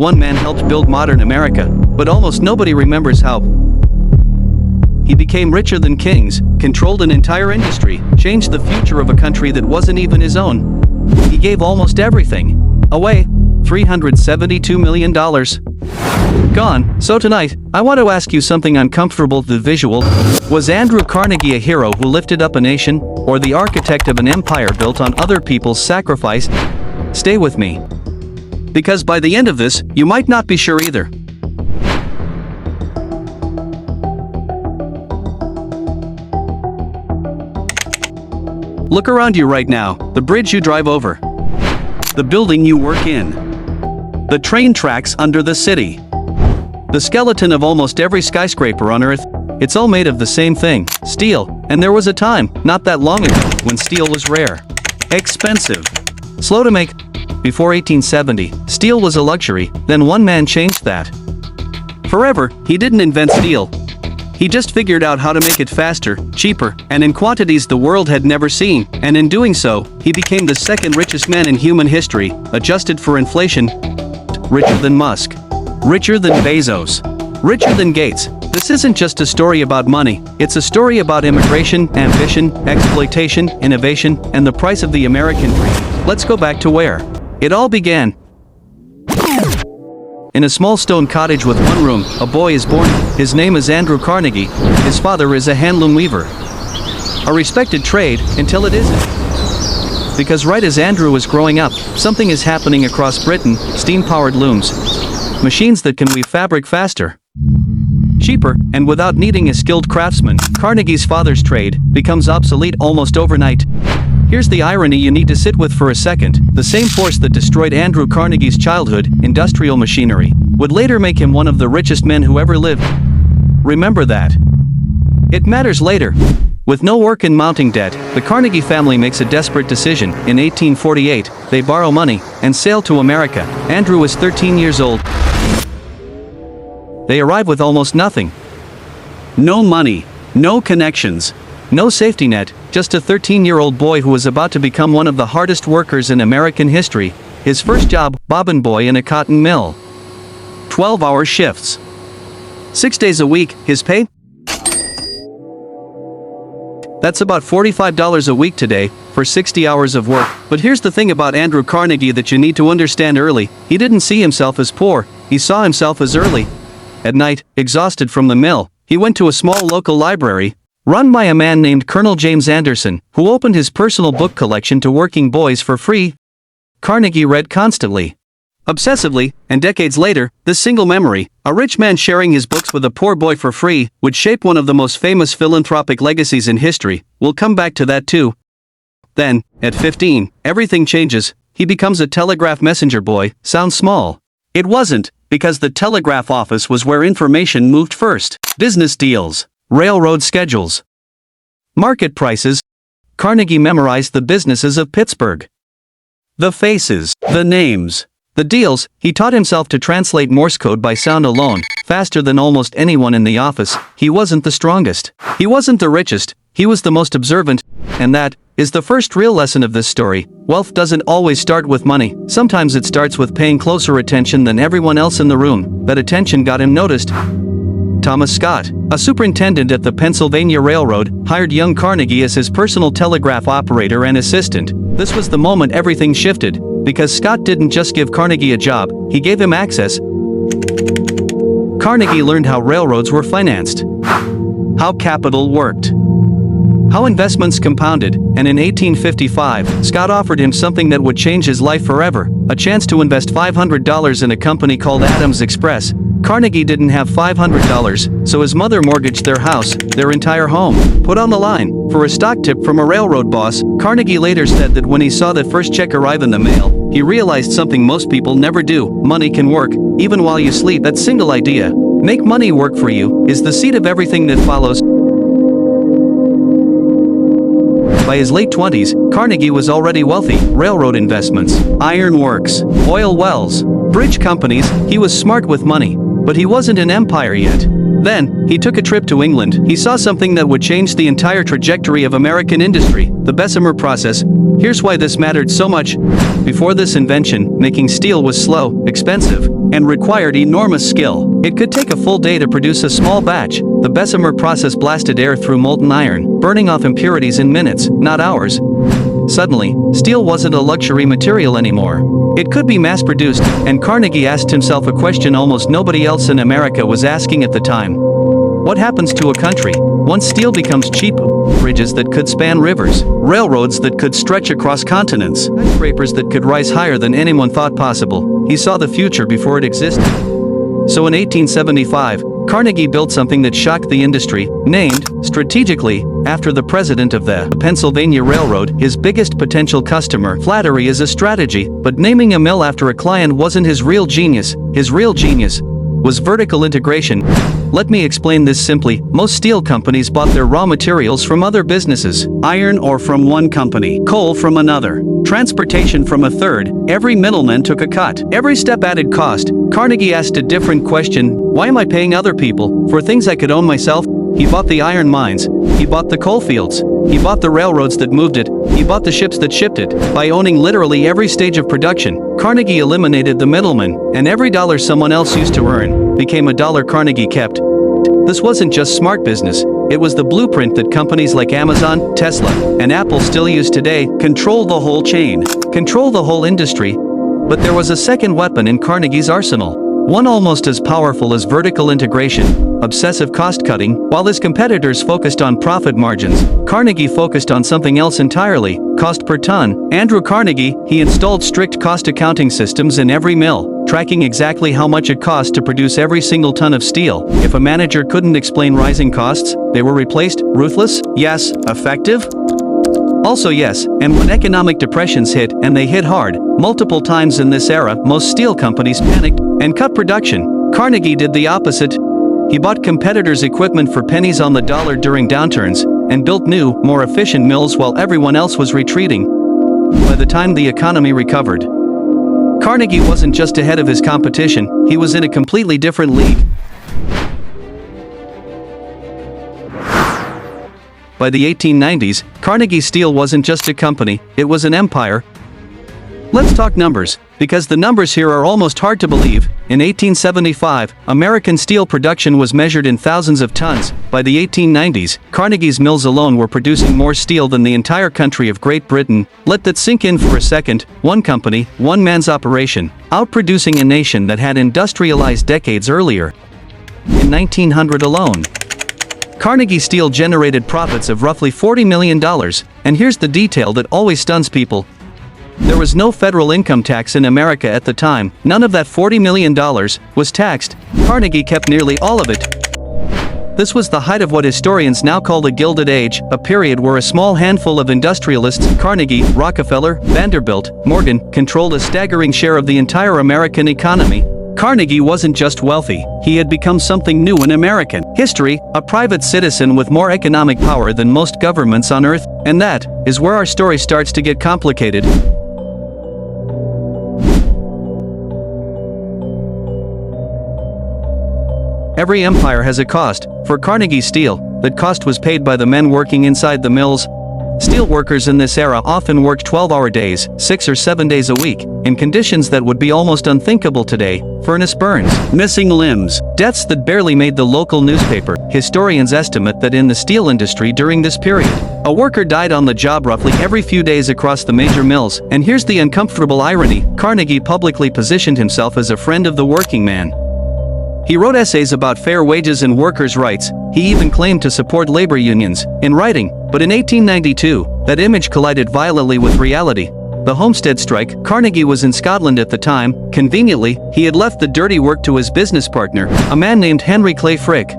one man helped build modern America, but almost nobody remembers how he became richer than kings, controlled an entire industry, changed the future of a country that wasn't even his own. He gave almost everything away. $372 million. Gone. So tonight, I want to ask you something uncomfortable. The visual. Was Andrew Carnegie a hero who lifted up a nation, or the architect of an empire built on other people's sacrifice? Stay with me, because by the end of this, you might not be sure either. Look around you right now, the bridge you drive over, the building you work in, the train tracks under the city, the skeleton of almost every skyscraper on Earth. It's all made of the same thing, steel, and there was a time, not that long ago, when steel was rare, expensive, slow to make. Before 1870, steel was a luxury, then one man changed that forever. He didn't invent steel. He just figured out how to make it faster, cheaper, and in quantities the world had never seen, and in doing so, he became the second richest man in human history, adjusted for inflation. Richer than Musk. Richer than Bezos. Richer than Gates. This isn't just a story about money, it's a story about immigration, ambition, exploitation, innovation, and the price of the American dream. Let's go back to where it all began. In a small stone cottage with one room, a boy is born. His name is Andrew Carnegie. His father is a handloom weaver. A respected trade, until it isn't. Because right as Andrew is growing up, something is happening across Britain. Steam-powered looms. Machines that can weave fabric faster, cheaper, and without needing a skilled craftsman. Carnegie's father's trade becomes obsolete almost overnight. Here's the irony you need to sit with for a second. The same force that destroyed Andrew Carnegie's childhood, industrial machinery, would later make him one of the richest men who ever lived. Remember that. It matters later. With no work and mounting debt, the Carnegie family makes a desperate decision. In 1848, they borrow money and sail to America. Andrew was 13 years old. They arrive with almost nothing. No money, no connections, no safety net, just a 13-year-old boy who was about to become one of the hardest workers in American history. His first job, bobbin boy in a cotton mill. 12-hour shifts. 6 days a week, his pay? That's about $45 a week today, for 60 hours of work. But here's the thing about Andrew Carnegie that you need to understand early. He didn't see himself as poor, he saw himself as early. At night, exhausted from the mill, he went to a small local library, run by a man named Colonel James Anderson, who opened his personal book collection to working boys for free. Carnegie read constantly, obsessively, and decades later, this single memory, a rich man sharing his books with a poor boy for free, would shape one of the most famous philanthropic legacies in history. We'll come back to that too. Then, at 15, everything changes. He becomes a telegraph messenger boy. Sounds small. It wasn't, because the telegraph office was where information moved first. Business deals, railroad schedules, market prices. Carnegie memorized the businesses of Pittsburgh. The faces, the names, the deals. He taught himself to translate Morse code by sound alone, faster than almost anyone in the office. He wasn't the strongest. He wasn't the richest. He was the most observant. And that is the first real lesson of this story. Wealth doesn't always start with money. Sometimes it starts with paying closer attention than everyone else in the room. That attention got him noticed. Thomas Scott, a superintendent at the Pennsylvania Railroad, hired young Carnegie as his personal telegraph operator and assistant. This was the moment everything shifted, because Scott didn't just give Carnegie a job, he gave him access. Carnegie learned how railroads were financed, how capital worked, how investments compounded, and in 1855, Scott offered him something that would change his life forever, a chance to invest $500 in a company called Adams Express. Carnegie didn't have $500, so his mother mortgaged their house, their entire home, put on the line, for a stock tip from a railroad boss. Carnegie later said that when he saw that first check arrive in the mail, he realized something most people never do. Money can work, even while you sleep. That single idea, make money work for you, is the seed of everything that follows. By his late 20s, Carnegie was already wealthy. Railroad investments, iron works, oil wells, bridge companies. He was smart with money, but he wasn't an empire yet. Then, he took a trip to England. He saw something that would change the entire trajectory of American industry, the Bessemer process. Here's why this mattered so much. Before this invention, making steel was slow, expensive, and required enormous skill. It could take a full day to produce a small batch. The Bessemer process blasted air through molten iron, burning off impurities in minutes, not hours. Suddenly, steel wasn't a luxury material anymore. It could be mass-produced, and Carnegie asked himself a question almost nobody else in America was asking at the time. What happens to a country once steel becomes cheap? Bridges that could span rivers, railroads that could stretch across continents, skyscrapers that could rise higher than anyone thought possible. He saw the future before it existed. So in 1875, Carnegie built something that shocked the industry, named, strategically, after the president of the Pennsylvania Railroad, his biggest potential customer. Flattery is a strategy, but naming a mill after a client wasn't his real genius. His real genius was vertical integration. Let me explain this simply. Most steel companies bought their raw materials from other businesses. Iron ore from one company, coal from another, transportation from a third. Every middleman took a cut. Every step added cost. Carnegie asked a different question: why am I paying other people for things I could own myself? He bought the iron mines. He bought the coal fields. He bought the railroads that moved it. He bought the ships that shipped it. By owning literally every stage of production, Carnegie eliminated the middleman, and every dollar someone else used to earn became a dollar Carnegie kept. This wasn't just smart business. It was the blueprint that companies like Amazon, Tesla, and Apple still use today. Control the whole chain. Control the whole industry. But there was a second weapon in Carnegie's arsenal. One almost as powerful as vertical integration: obsessive cost-cutting. While his competitors focused on profit margins, Carnegie focused on something else entirely: cost per ton. Andrew Carnegie, he installed strict cost accounting systems in every mill, tracking exactly how much it cost to produce every single ton of steel. If a manager couldn't explain rising costs, they were replaced. Ruthless? Yes. Effective? Also yes. And when economic depressions hit, and they hit hard, multiple times in this era, most steel companies panicked and cut production. Carnegie did the opposite. He bought competitors' equipment for pennies on the dollar during downturns, and built new, more efficient mills while everyone else was retreating. By the time the economy recovered, Carnegie wasn't just ahead of his competition, he was in a completely different league. By the 1890s, Carnegie Steel wasn't just a company, it was an empire. Let's talk numbers, because the numbers here are almost hard to believe. In 1875, American steel production was measured in thousands of tons. By the 1890s, Carnegie's mills alone were producing more steel than the entire country of Great Britain. Let that sink in for a second. One company, one man's operation, outproducing a nation that had industrialized decades earlier. In 1900 alone, Carnegie Steel generated profits of roughly $40 million, and here's the detail that always stuns people. There was no federal income tax in America at the time. None of that $40 million was taxed. Carnegie kept nearly all of it. This was the height of what historians now call the Gilded Age, a period where a small handful of industrialists, Carnegie, Rockefeller, Vanderbilt, Morgan, controlled a staggering share of the entire American economy. Carnegie wasn't just wealthy, he had become something new in American history, a private citizen with more economic power than most governments on earth. And that is where our story starts to get complicated. Every empire has a cost. For Carnegie Steel, that cost was paid by the men working inside the mills. Steel workers in this era often worked 12-hour days, 6 or 7 days a week, in conditions that would be almost unthinkable today: furnace burns, missing limbs, deaths that barely made the local newspaper. Historians estimate that in the steel industry during this period, a worker died on the job roughly every few days across the major mills. And here's the uncomfortable irony: Carnegie publicly positioned himself as a friend of the working man. He wrote essays about fair wages and workers' rights. He even claimed to support labor unions in writing. But in 1892, that image collided violently with reality. The Homestead strike. Carnegie was in Scotland at the time. Conveniently, he had left the dirty work to his business partner, a man named Henry Clay Frick.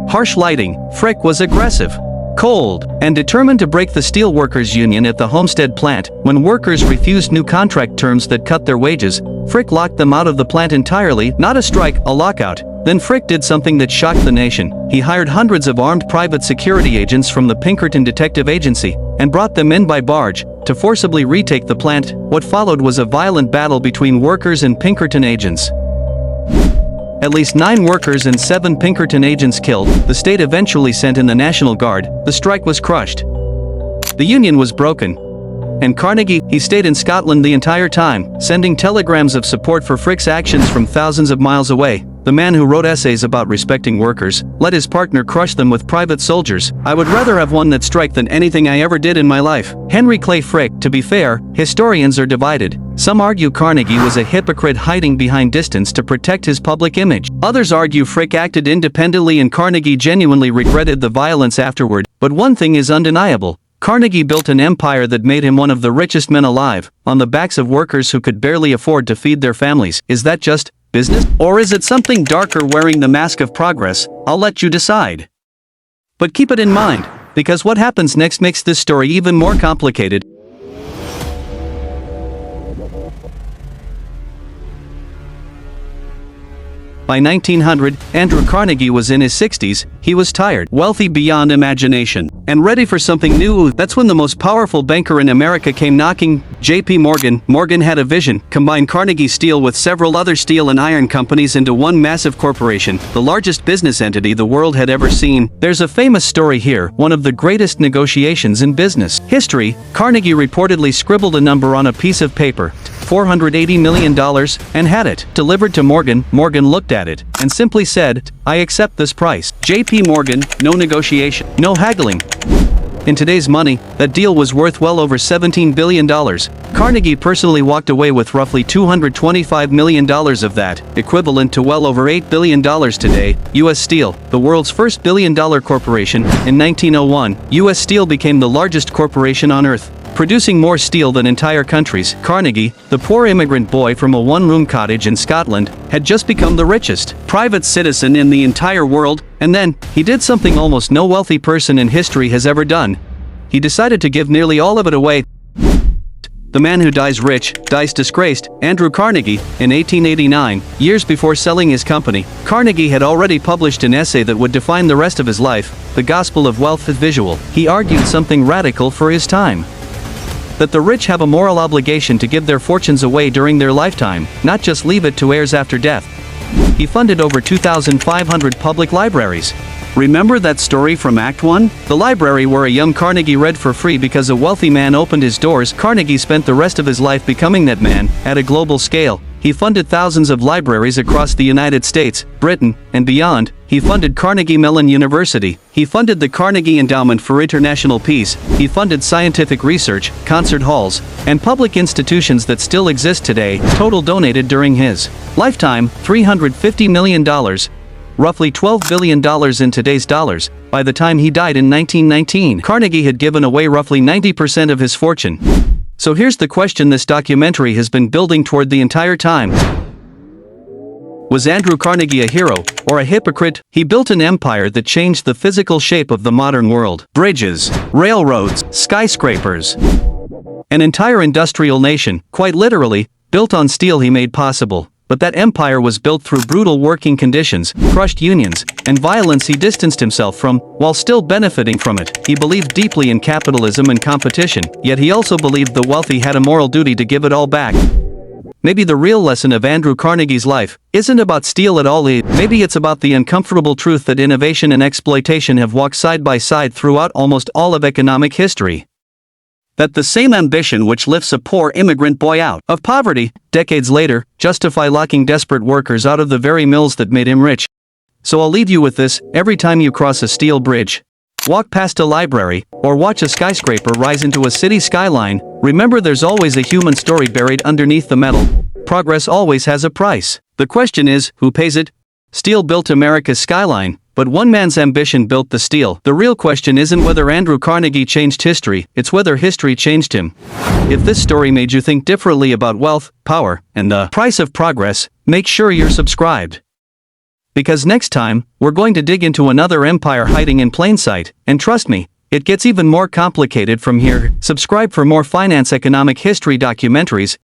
Harsh lighting. Frick was aggressive, cold, and determined to break the steel workers' union at the Homestead plant. When workers refused new contract terms that cut their wages, Frick locked them out of the plant entirely. Not a strike, a lockout. Then Frick did something that shocked the nation. He hired hundreds of armed private security agents from the Pinkerton Detective Agency and brought them in by barge to forcibly retake the plant. What followed was a violent battle between workers and Pinkerton agents. At least 9 workers and 7 Pinkerton agents killed, the state eventually sent in the National Guard, the strike was crushed. The union was broken. And Carnegie, he stayed in Scotland the entire time, sending telegrams of support for Frick's actions from thousands of miles away. The man who wrote essays about respecting workers, let his partner crush them with private soldiers. I would rather have won that strike than anything I ever did in my life. Henry Clay Frick. To be fair, historians are divided. Some argue Carnegie was a hypocrite hiding behind distance to protect his public image. Others argue Frick acted independently and Carnegie genuinely regretted the violence afterward. But one thing is undeniable. Carnegie built an empire that made him one of the richest men alive, on the backs of workers who could barely afford to feed their families. Is that just business? Or is it something darker wearing the mask of progress? I'll let you decide. But keep it in mind, because what happens next makes this story even more complicated. By 1900, Andrew Carnegie was in his 60s, he was tired, wealthy beyond imagination, and ready for something new. That's when the most powerful banker in America came knocking, J.P. Morgan. Morgan had a vision, combine Carnegie Steel with several other steel and iron companies into one massive corporation, the largest business entity the world had ever seen. There's a famous story here, one of the greatest negotiations in business history. Carnegie reportedly scribbled a number on a piece of paper, $480 million, and had it delivered to Morgan. Morgan looked at it and simply said, "I accept this price." J.P. Morgan, no negotiation, no haggling. In today's money, that deal was worth well over $17 billion. Carnegie personally walked away with roughly $225 million of that, equivalent to well over $8 billion today. U.S. Steel, the world's first billion-dollar corporation, in 1901, U.S. Steel became the largest corporation on Earth, producing more steel than entire countries. Carnegie, the poor immigrant boy from a one-room cottage in Scotland, had just become the richest private citizen in the entire world, and then, he did something almost no wealthy person in history has ever done. He decided to give nearly all of it away. The man who dies rich, dies disgraced. Andrew Carnegie, in 1889, years before selling his company, Carnegie had already published an essay that would define the rest of his life, The Gospel of Wealth is Visual. He argued something radical for his time. That the rich have a moral obligation to give their fortunes away during their lifetime, not just leave it to heirs after death. He funded over 2,500 public libraries. Remember that story from Act 1? The library where a young Carnegie read for free because a wealthy man opened his doors. Carnegie spent the rest of his life becoming that man, at a global scale. He funded thousands of libraries across the United States, Britain, and beyond. He funded Carnegie Mellon University. He funded the Carnegie Endowment for International Peace. He funded scientific research, concert halls, and public institutions that still exist today. Total donated during his lifetime, $350 million. Roughly $12 billion in today's dollars. By the time he died in 1919, Carnegie had given away roughly 90% of his fortune. So here's the question this documentary has been building toward the entire time. Was Andrew Carnegie a hero, or a hypocrite? He built an empire that changed the physical shape of the modern world. Bridges, railroads, skyscrapers. An entire industrial nation, quite literally, built on steel he made possible. But that empire was built through brutal working conditions, crushed unions, and violence he distanced himself from, while still benefiting from it. He believed deeply in capitalism and competition, yet he also believed the wealthy had a moral duty to give it all back. Maybe the real lesson of Andrew Carnegie's life isn't about steel at all. Maybe it's about the uncomfortable truth that innovation and exploitation have walked side by side throughout almost all of economic history. That the same ambition which lifts a poor immigrant boy out of poverty, decades later, justify locking desperate workers out of the very mills that made him rich. So I'll leave you with this: every time you cross a steel bridge, walk past a library, or watch a skyscraper rise into a city skyline, remember there's always a human story buried underneath the metal. Progress always has a price. The question is, who pays it? Steel built America's skyline, but one man's ambition built the steel. The real question isn't whether Andrew Carnegie changed history, it's whether history changed him. If this story made you think differently about wealth, power, and the price of progress, make sure you're subscribed. Because next time, we're going to dig into another empire hiding in plain sight, and trust me, it gets even more complicated from here. Subscribe for more finance economic history documentaries,